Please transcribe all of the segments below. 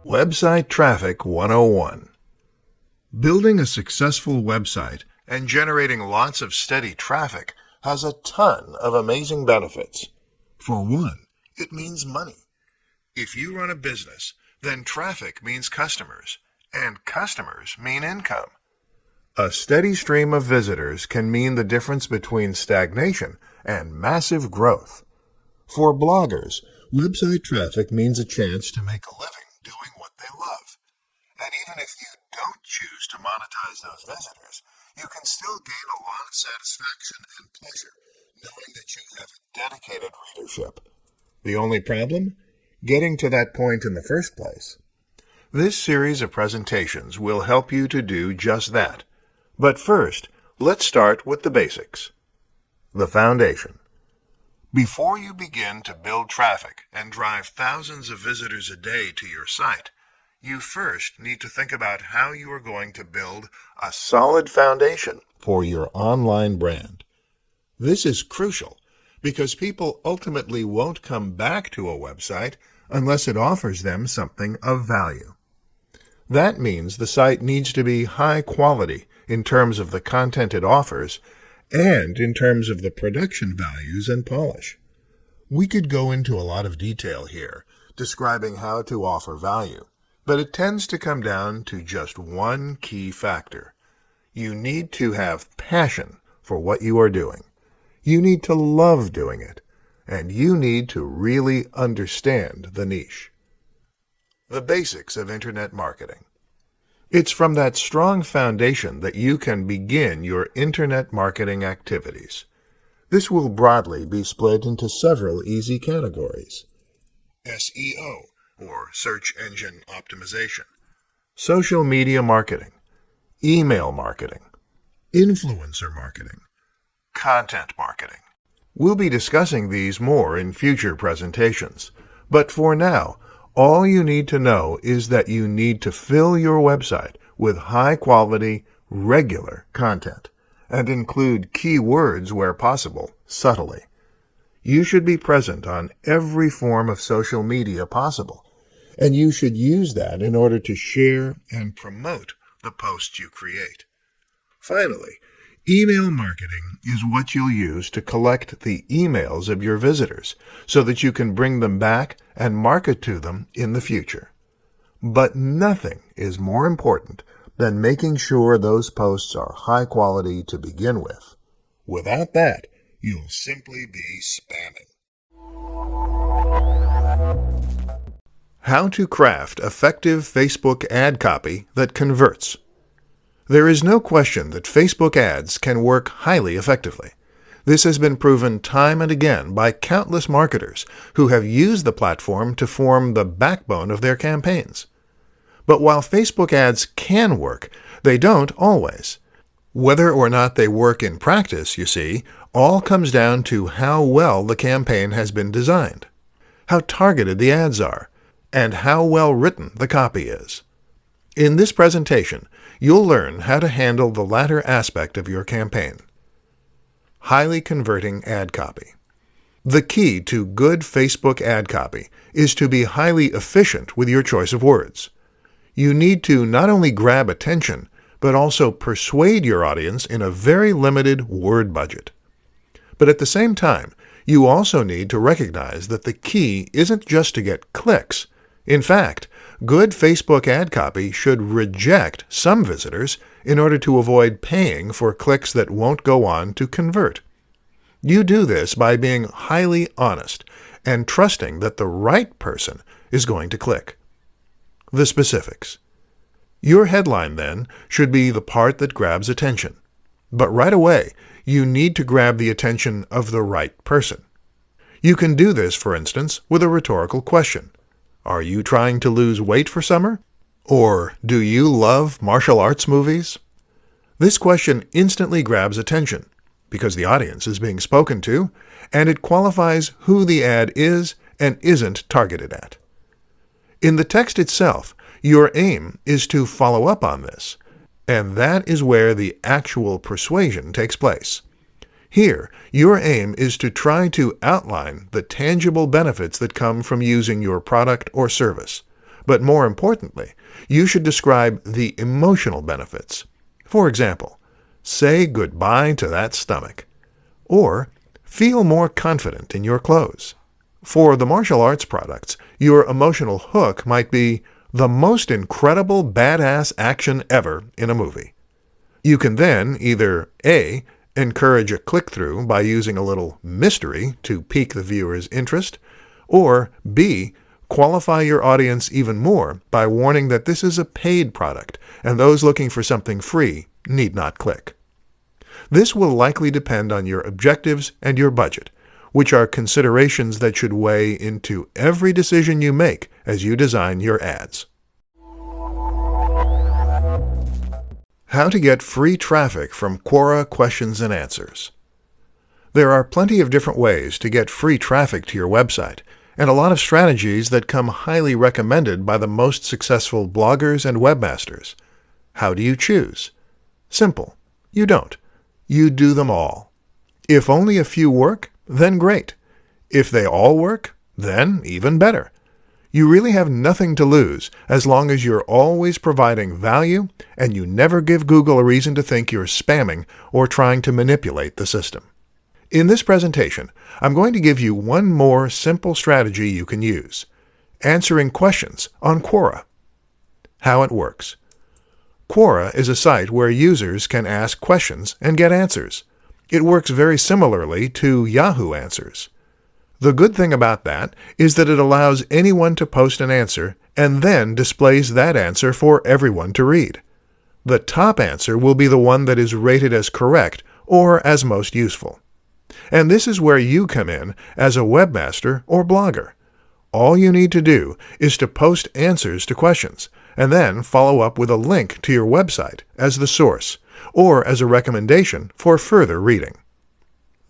Website Traffic 101. Building a successful website and generating lots of steady traffic has a ton of amazing benefits. For one, it means money. If you run a business, then traffic means customers, and customers mean income. A steady stream of visitors can mean the difference between stagnation and massive growth. For bloggers, website traffic means a chance to make a living doing what they love. And even if you don't choose to monetize those visitors, you can still gain a lot of satisfaction and pleasure knowing that you have a dedicated readership. The only problem? Getting to that point in the first place. This series of presentations will help you to do just that. But first, let's start with the basics. The foundation. Before you begin to build traffic and drive thousands of visitors a day to your site, you first need to think about how you are going to build a solid foundation for your online brand. This is crucial because people ultimately won't come back to a website unless it offers them something of value. That means the site needs to be high quality in terms of the content it offers and in terms of the production values and polish. We could go into a lot of detail here, describing how to offer value, but it tends to come down to just one key factor. You need to have passion for what you are doing. You need to love doing it, and you need to really understand the niche. The basics of Internet marketing. It's from that strong foundation that you can begin your Internet marketing activities. This will broadly be split into several easy categories. SEO, or search engine optimization, social media marketing, email marketing, influencer marketing, content marketing. We'll be discussing these more in future presentations, but for now, all you need to know is that you need to fill your website with high-quality, regular content and include keywords where possible, subtly. You should be present on every form of social media possible, and you should use that in order to share and promote the posts you create. Finally, email marketing is what you'll use to collect the emails of your visitors so that you can bring them back and market to them in the future. But nothing is more important than making sure those posts are high quality to begin with. Without that, you'll simply be spamming. How to craft effective Facebook ad copy that converts. There is no question that Facebook ads can work highly effectively. This has been proven time and again by countless marketers who have used the platform to form the backbone of their campaigns. But while Facebook ads can work, they don't always. Whether or not they work in practice, you see, all comes down to how well the campaign has been designed, how targeted the ads are, and how well written the copy is. In this presentation, you'll learn how to handle the latter aspect of your campaign. Highly converting ad copy. The key to good Facebook ad copy is to be highly efficient with your choice of words. You need to not only grab attention, but also persuade your audience in a very limited word budget. But at the same time, you also need to recognize that the key isn't just to get clicks. In fact, good Facebook ad copy should reject some visitors in order to avoid paying for clicks that won't go on to convert. You do this by being highly honest and trusting that the right person is going to click. The specifics. Your headline, then, should be the part that grabs attention. But right away, you need to grab the attention of the right person. You can do this, for instance, with a rhetorical question. Are you trying to lose weight for summer? Or do you love martial arts movies? This question instantly grabs attention because the audience is being spoken to, and it qualifies who the ad is and isn't targeted at. In the text itself, your aim is to follow up on this, and that is where the actual persuasion takes place. Here, your aim is to try to outline the tangible benefits that come from using your product or service, But more importantly, you should describe the emotional benefits. For example, say goodbye to that stomach. Or, feel more confident in your clothes. For the martial arts products, your emotional hook might be the most incredible badass action ever in a movie. You can then either A, encourage a click-through by using a little mystery to pique the viewer's interest, or B, qualify your audience even more by warning that this is a paid product and those looking for something free need not click. This will likely depend on your objectives and your budget, which are considerations that should weigh into every decision you make as you design your ads. How to get free traffic from Quora questions and answers. There are plenty of different ways to get free traffic to your website, and a lot of strategies that come highly recommended by the most successful bloggers and webmasters. How do you choose? Simple. You don't. You do them all. If only a few work, then great. If they all work, then even better. You really have nothing to lose as long as you're always providing value and you never give Google a reason to think you're spamming or trying to manipulate the system. In this presentation, I'm going to give you one more simple strategy you can use: answering questions on Quora. How it works. Quora is a site where users can ask questions and get answers. It works very similarly to Yahoo Answers. The good thing about that is that it allows anyone to post an answer and then displays that answer for everyone to read. The top answer will be the one that is rated as correct or as most useful. And this is where you come in as a webmaster or blogger. All you need to do is to post answers to questions and then follow up with a link to your website as the source or as a recommendation for further reading.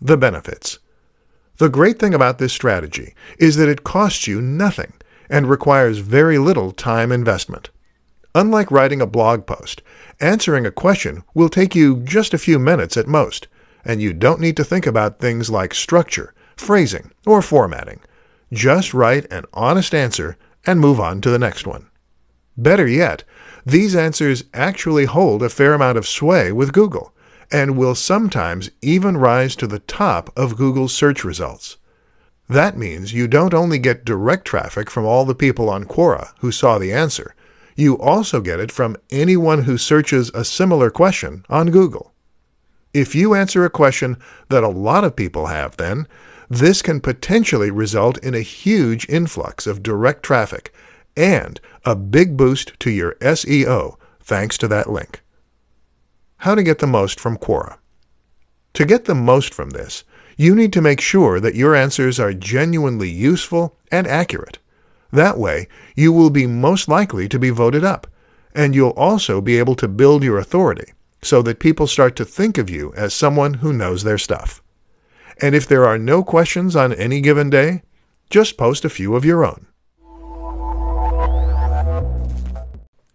The benefits. The great thing about this strategy is that it costs you nothing and requires very little time investment. Unlike writing a blog post, answering a question will take you just a few minutes at most, and you don't need to think about things like structure, phrasing, or formatting. Just write an honest answer and move on to the next one. Better yet, these answers actually hold a fair amount of sway with Google, and will sometimes even rise to the top of Google's search results. That means you don't only get direct traffic from all the people on Quora who saw the answer, you also get it from anyone who searches a similar question on Google. If you answer a question that a lot of people have, then, this can potentially result in a huge influx of direct traffic and a big boost to your SEO thanks to that link. How to get the most from Quora. To get the most from this, you need to make sure that your answers are genuinely useful and accurate. That way, you will be most likely to be voted up, and you'll also be able to build your authority so that people start to think of you as someone who knows their stuff. And if there are no questions on any given day, just post a few of your own.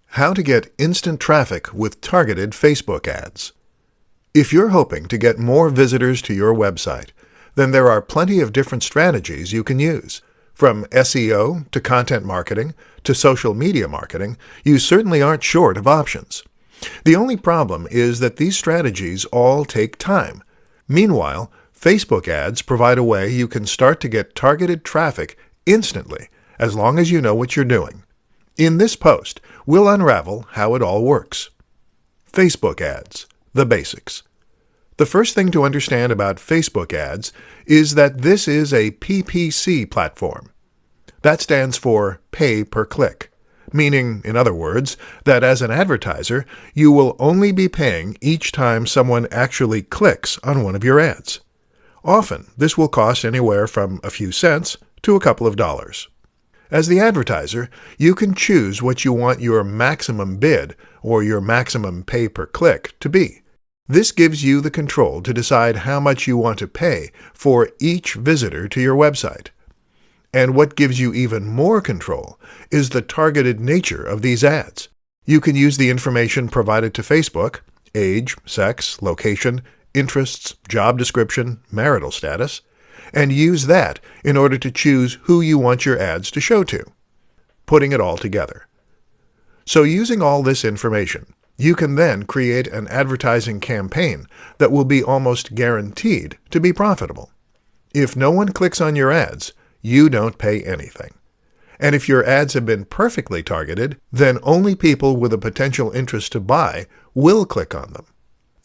How to get instant traffic with targeted Facebook ads. If you're hoping to get more visitors to your website, then there are plenty of different strategies you can use. From SEO to content marketing to social media marketing, you certainly aren't short of options. The only problem is that these strategies all take time. Meanwhile, Facebook ads provide a way you can start to get targeted traffic instantly, as long as you know what you're doing. In this post, we'll unravel how it all works. Facebook ads, the basics. The first thing to understand about Facebook ads is that this is a PPC platform. That stands for pay per click, meaning, in other words, that as an advertiser, you will only be paying each time someone actually clicks on one of your ads. Often, this will cost anywhere from a few cents to a couple of dollars. As the advertiser, you can choose what you want your maximum bid or your maximum pay per click to be. This gives you the control to decide how much you want to pay for each visitor to your website. And what gives you even more control is the targeted nature of these ads. You can use the information provided to Facebook, age, sex, location, interests, job description, marital status, and use that in order to choose who you want your ads to show to. putting it all together. So using all this information, you can then create an advertising campaign that will be almost guaranteed to be profitable. If no one clicks on your ads, you don't pay anything. And if your ads have been perfectly targeted, then only people with a potential interest to buy will click on them.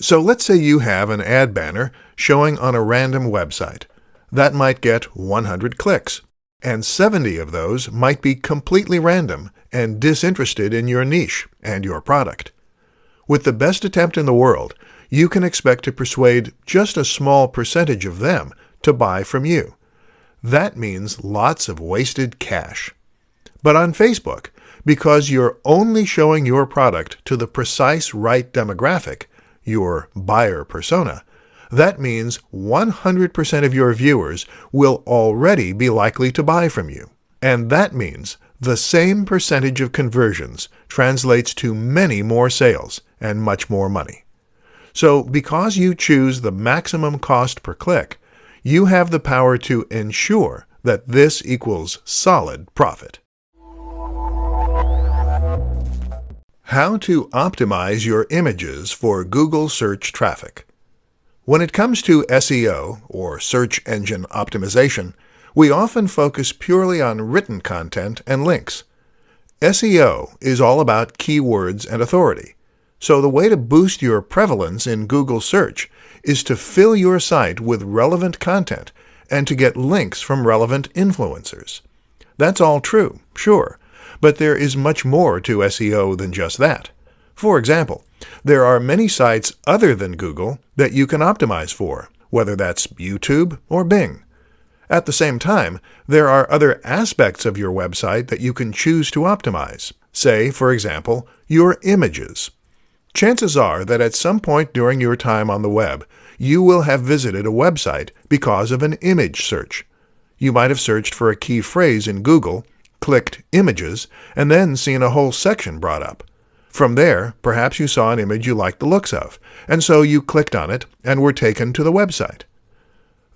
So let's say you have an ad banner showing on a random website. That might get 100 clicks, and 70 of those might be completely random and disinterested in your niche and your product. With the best attempt in the world, you can expect to persuade just a small percentage of them to buy from you. That means lots of wasted cash. But on Facebook, because you're only showing your product to the precise right demographic, your buyer persona, that means 100% of your viewers will already be likely to buy from you. And that means the same percentage of conversions translates to many more sales and much more money. So because you choose the maximum cost per click, you have the power to ensure that this equals solid profit. How to optimize your images for Google search traffic. When it comes to SEO, or search engine optimization, we often focus purely on written content and links. SEO is all about keywords and authority. So the way to boost your prevalence in Google search is to fill your site with relevant content and to get links from relevant influencers. That's all true, sure, but there is much more to SEO than just that. For example, there are many sites other than Google that you can optimize for, whether that's YouTube or Bing. At the same time, there are other aspects of your website that you can choose to optimize. Say, for example, your images. Chances are that at some point during your time on the web, you will have visited a website because of an image search. You might have searched for a key phrase in Google, clicked Images, and then seen a whole section brought up. From there, perhaps you saw an image you liked the looks of, and so you clicked on it and were taken to the website.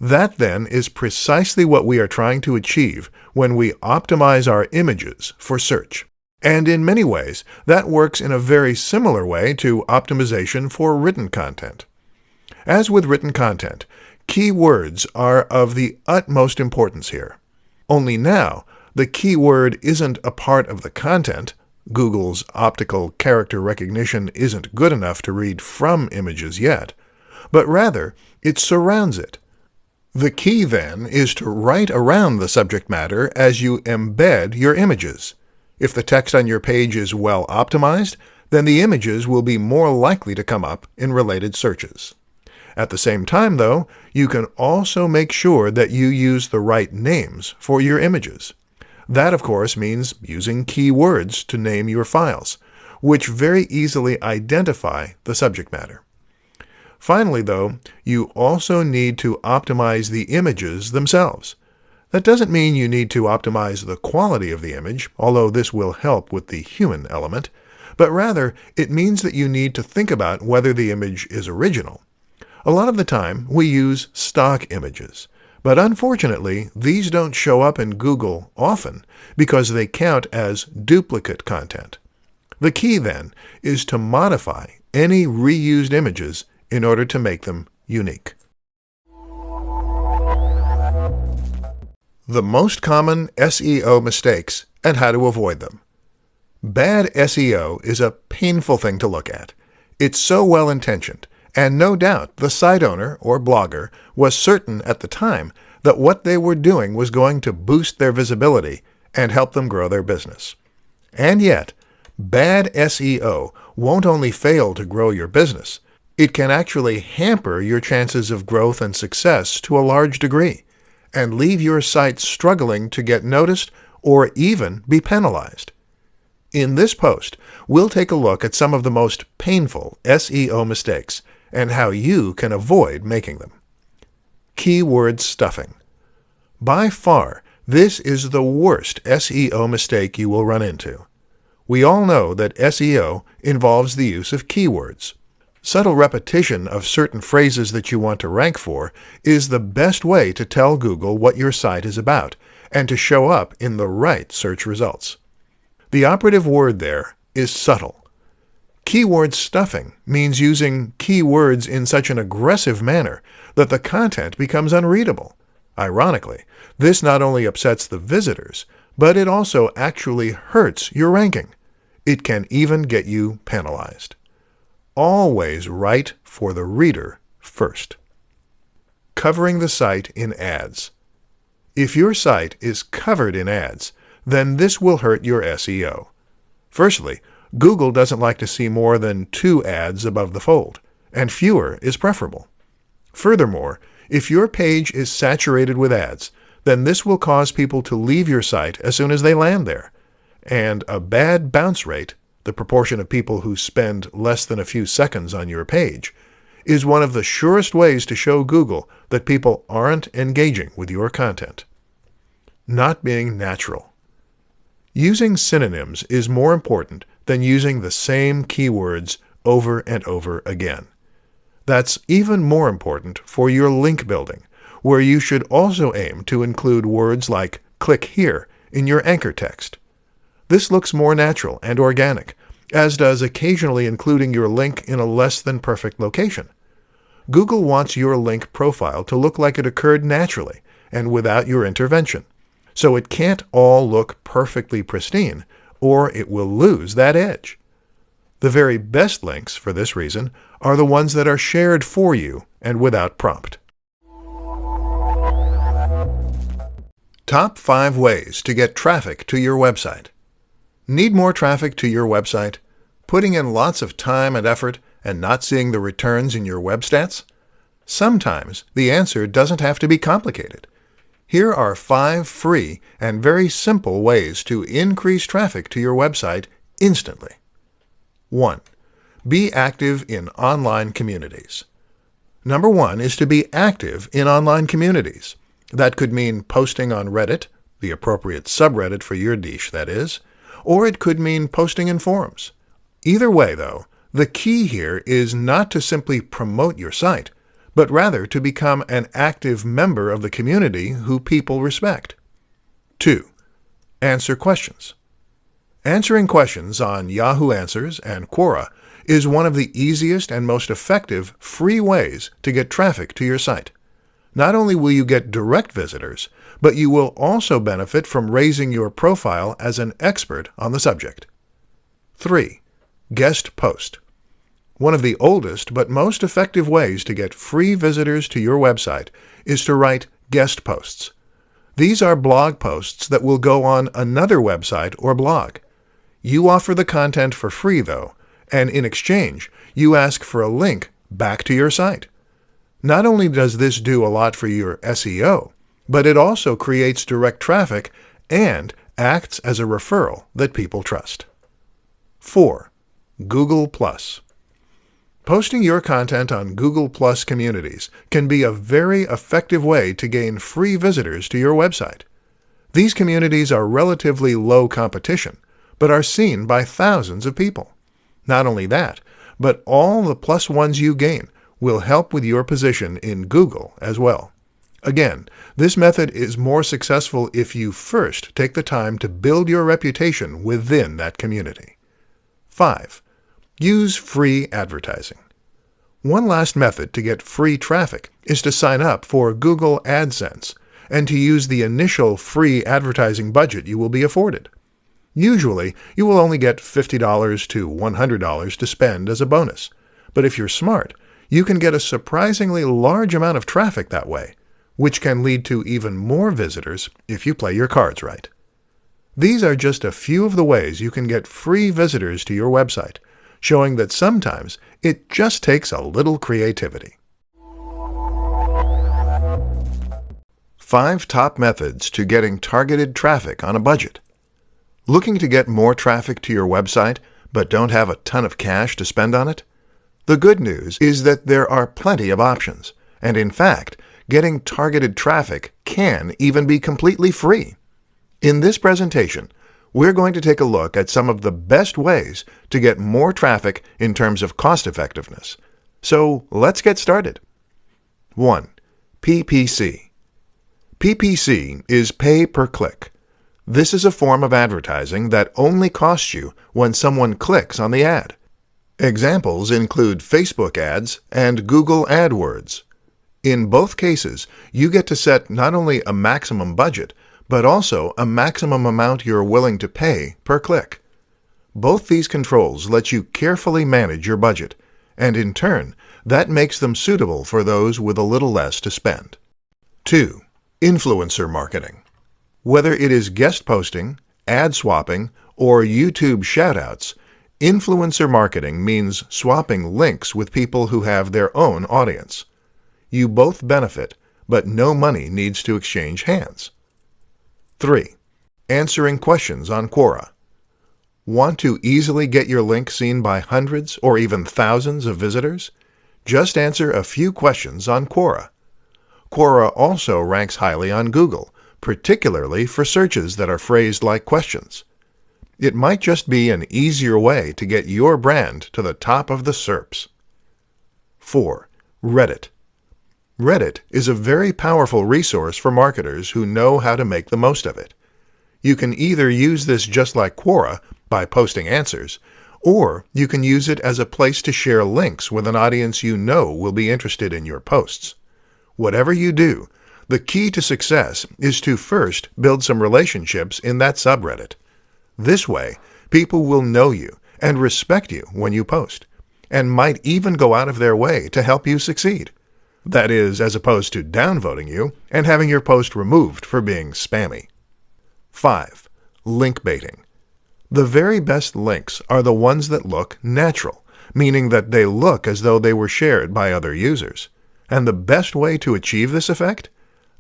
That then is precisely what we are trying to achieve when we optimize our images for search. And in many ways, that works in a very similar way to optimization for written content. As with written content, keywords are of the utmost importance here. Only now, the keyword isn't a part of the content. Google's optical character recognition isn't good enough to read from images yet, but rather it surrounds it. The key then is to write around the subject matter as you embed your images. If the text on your page is well optimized, then the images will be more likely to come up in related searches. At the same time, though, you can also make sure that you use the right names for your images. That, of course, means using keywords to name your files, which very easily identify the subject matter. Finally, though, you also need to optimize the images themselves. That doesn't mean you need to optimize the quality of the image, although this will help with the human element, but rather it means that you need to think about whether the image is original. A lot of the time, we use stock images, but unfortunately, these don't show up in Google often because they count as duplicate content. The key, then, is to modify any reused images in order to make them unique. The most common SEO mistakes and how to avoid them. Bad SEO is a painful thing to look at. It's so well-intentioned, and no doubt the site owner or blogger was certain at the time that what they were doing was going to boost their visibility and help them grow their business. And yet, bad SEO won't only fail to grow your business, it can actually hamper your chances of growth and success to a large degree, and leave your site struggling to get noticed or even be penalized. In this post, we'll take a look at some of the most painful SEO mistakes and how you can avoid making them. Keyword stuffing. By far, this is the worst SEO mistake you will run into. We all know that SEO involves the use of keywords. Subtle repetition of certain phrases that you want to rank for is the best way to tell Google what your site is about and to show up in the right search results. The operative word there is subtle. Keyword stuffing means using keywords in such an aggressive manner that the content becomes unreadable. Ironically, this not only upsets the visitors, but it also actually hurts your ranking. It can even get you penalized. Always write for the reader first. Covering the site in ads. If your site is covered in ads, then this will hurt your SEO. Firstly, Google doesn't like to see more than 2 ads above the fold, and fewer is preferable. Furthermore, if your page is saturated with ads, then this will cause people to leave your site as soon as they land there. And a bad bounce rate, the proportion of people who spend less than a few seconds on your page, is one of the surest ways to show Google that people aren't engaging with your content. Not being natural. Using synonyms is more important than using the same keywords over and over again. That's even more important for your link building, where you should also aim to include words like "click here" in your anchor text. This looks more natural and organic, as does occasionally including your link in a less than perfect location. Google wants your link profile to look like it occurred naturally and without your intervention, so it can't all look perfectly pristine, or it will lose that edge. The very best links, for this reason, are the ones that are shared for you and without prompt. Top 5 ways to get traffic to your website. Need more traffic to your website? Putting in lots of time and effort and not seeing the returns in your web stats? Sometimes the answer doesn't have to be complicated. Here are 5 free and very simple ways to increase traffic to your website instantly. 1. Be active in online communities. Number 1 is to be active in online communities. That could mean posting on Reddit, the appropriate subreddit for your niche, that is, or it could mean posting in forums. Either way, though, the key here is not to simply promote your site, but rather to become an active member of the community who people respect. 2. Answer questions. Answering questions on Yahoo Answers and Quora is one of the easiest and most effective free ways to get traffic to your site. Not only will you get direct visitors, but you will also benefit from raising your profile as an expert on the subject. 3. Guest post. One of the oldest but most effective ways to get free visitors to your website is to write guest posts. These are blog posts that will go on another website or blog. You offer the content for free, though, and in exchange, you ask for a link back to your site. Not only does this do a lot for your SEO, but it also creates direct traffic and acts as a referral that people trust. 4. Google+. Posting your content on Google+ communities can be a very effective way to gain free visitors to your website. These communities are relatively low competition, but are seen by thousands of people. Not only that, but all the +1s you gain will help with your position in Google as well. Again, this method is more successful if you first take the time to build your reputation within that community. 5. Use free advertising. One last method to get free traffic is to sign up for Google AdSense and to use the initial free advertising budget you will be afforded. Usually, you will only get $50 to $100 to spend as a bonus, but if you're smart, you can get a surprisingly large amount of traffic that way, which can lead to even more visitors if you play your cards right. These are just a few of the ways you can get free visitors to your website, showing that sometimes it just takes a little creativity. 5 top methods to getting targeted traffic on a budget. Looking to get more traffic to your website, but don't have a ton of cash to spend on it? The good news is that there are plenty of options, and in fact, getting targeted traffic can even be completely free. In this presentation, we're going to take a look at some of the best ways to get more traffic in terms of cost effectiveness. So let's get started. 1. PPC. PPC is pay per click. This is a form of advertising that only costs you when someone clicks on the ad. Examples include Facebook ads and Google AdWords. In both cases, you get to set not only a maximum budget, but also a maximum amount you're willing to pay per click. Both these controls let you carefully manage your budget, and in turn, that makes them suitable for those with a little less to spend. 2. Influencer marketing. Whether it is guest posting, ad swapping, or YouTube shoutouts, influencer marketing means swapping links with people who have their own audience. You both benefit, but no money needs to exchange hands. 3. Answering questions on Quora. Want to easily get your link seen by hundreds or even thousands of visitors? Just answer a few questions on Quora. Quora also ranks highly on Google, particularly for searches that are phrased like questions. It might just be an easier way to get your brand to the top of the SERPs. 4. Reddit. Reddit is a very powerful resource for marketers who know how to make the most of it. You can either use this just like Quora, by posting answers, or you can use it as a place to share links with an audience you know will be interested in your posts. Whatever you do, the key to success is to first build some relationships in that subreddit. This way, people will know you and respect you when you post, and might even go out of their way to help you succeed. That is, as opposed to downvoting you and having your post removed for being spammy. 5. Link baiting. The very best links are the ones that look natural, meaning that they look as though they were shared by other users. And the best way to achieve this effect?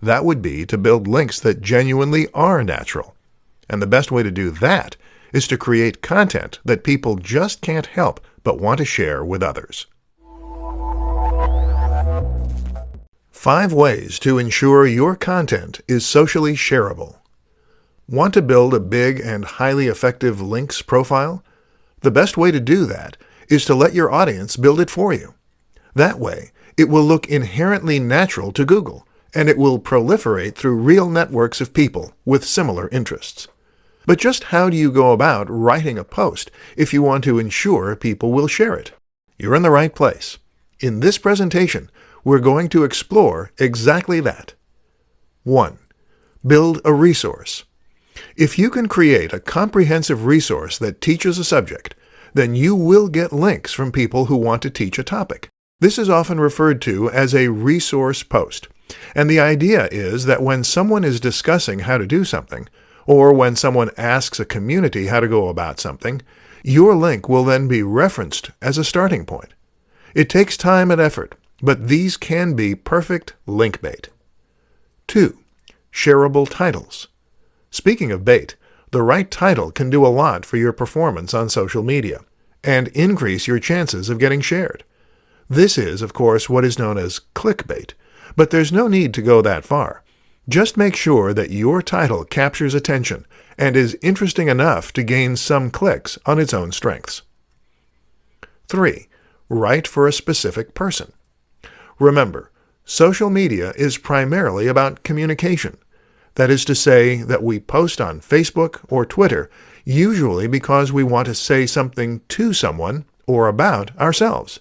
That would be to build links that genuinely are natural. And the best way to do that is to create content that people just can't help but want to share with others. 5 ways to ensure your content is socially shareable. Want to build a big and highly effective links profile? The best way to do that is to let your audience build it for you. That way, it will look inherently natural to Google, and it will proliferate through real networks of people with similar interests. But just how do you go about writing a post if you want to ensure people will share it? You're in the right place. In this presentation, we're going to explore exactly that. 1. Build a resource. If you can create a comprehensive resource that teaches a subject, then you will get links from people who want to teach a topic. This is often referred to as a resource post, and the idea is that when someone is discussing how to do something, or when someone asks a community how to go about something, your link will then be referenced as a starting point. It takes time and effort, but these can be perfect link bait. 2. Shareable titles. Speaking of bait, the right title can do a lot for your performance on social media and increase your chances of getting shared. This is, of course, what is known as clickbait, but there's no need to go that far. Just make sure that your title captures attention and is interesting enough to gain some clicks on its own strengths. 3. Write for a specific person. Remember, social media is primarily about communication. That is to say that we post on Facebook or Twitter usually because we want to say something to someone or about ourselves.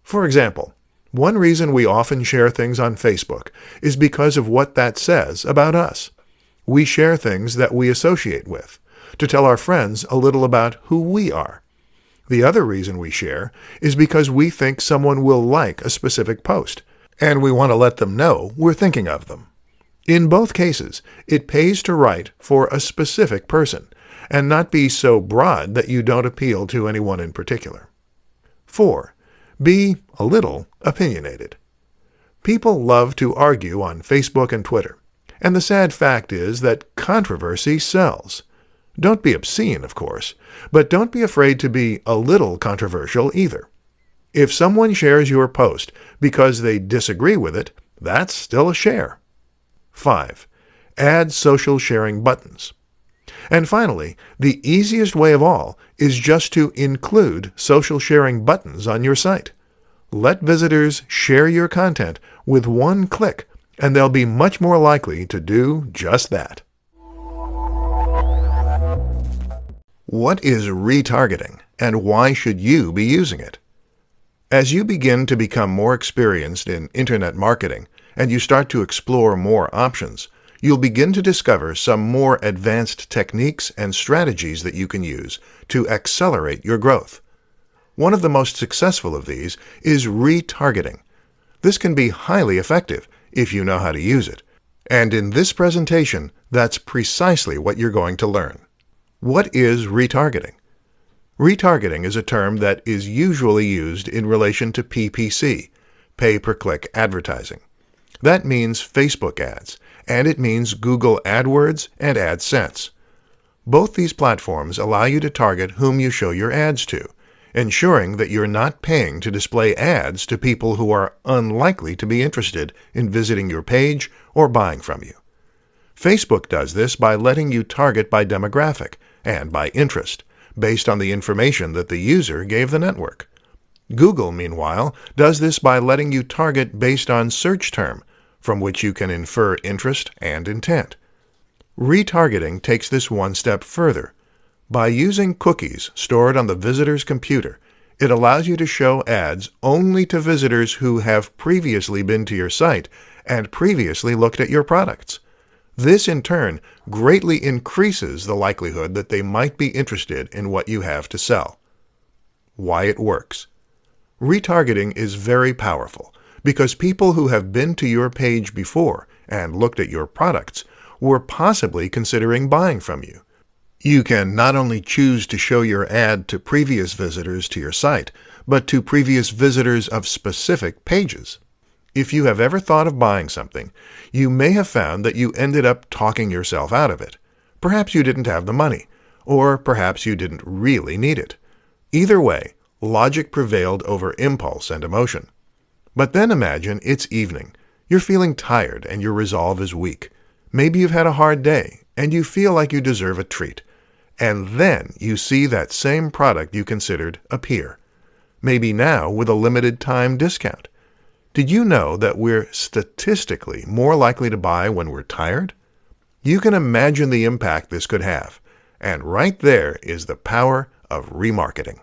For example, one reason we often share things on Facebook is because of what that says about us. We share things that we associate with, to tell our friends a little about who we are. The other reason we share is because we think someone will like a specific post, and we want to let them know we're thinking of them. In both cases, it pays to write for a specific person, and not be so broad that you don't appeal to anyone in particular. 4. Be a little opinionated. People love to argue on Facebook and Twitter, and the sad fact is that controversy sells. Don't be obscene, of course, but don't be afraid to be a little controversial either. If someone shares your post because they disagree with it, that's still a share. 5. Add social sharing buttons. And finally, the easiest way of all is just to include social sharing buttons on your site. Let visitors share your content with one click, and they'll be much more likely to do just that. What is retargeting, and why should you be using it? As you begin to become more experienced in internet marketing and you start to explore more options, you'll begin to discover some more advanced techniques and strategies that you can use to accelerate your growth. One of the most successful of these is retargeting. This can be highly effective if you know how to use it. And in this presentation, that's precisely what you're going to learn. What is retargeting? Retargeting is a term that is usually used in relation to PPC, pay-per-click advertising. That means Facebook ads, and it means Google AdWords and AdSense. Both these platforms allow you to target whom you show your ads to, ensuring that you're not paying to display ads to people who are unlikely to be interested in visiting your page or buying from you. Facebook does this by letting you target by demographic and by interest, based on the information that the user gave the network. Google, meanwhile, does this by letting you target based on search term, from which you can infer interest and intent. Retargeting takes this one step further. By using cookies stored on the visitor's computer, it allows you to show ads only to visitors who have previously been to your site and previously looked at your products. This, in turn, greatly increases the likelihood that they might be interested in what you have to sell. Why it works. Retargeting is very powerful because people who have been to your page before and looked at your products were possibly considering buying from you. You can not only choose to show your ad to previous visitors to your site, but to previous visitors of specific pages. If you have ever thought of buying something, you may have found that you ended up talking yourself out of it. Perhaps you didn't have the money, or perhaps you didn't really need it. Either way, logic prevailed over impulse and emotion. But then imagine it's evening. You're feeling tired and your resolve is weak. Maybe you've had a hard day and you feel like you deserve a treat. And then you see that same product you considered appear. Maybe now with a limited time discount. Did you know that we're statistically more likely to buy when we're tired? You can imagine the impact this could have. And right there is the power of remarketing.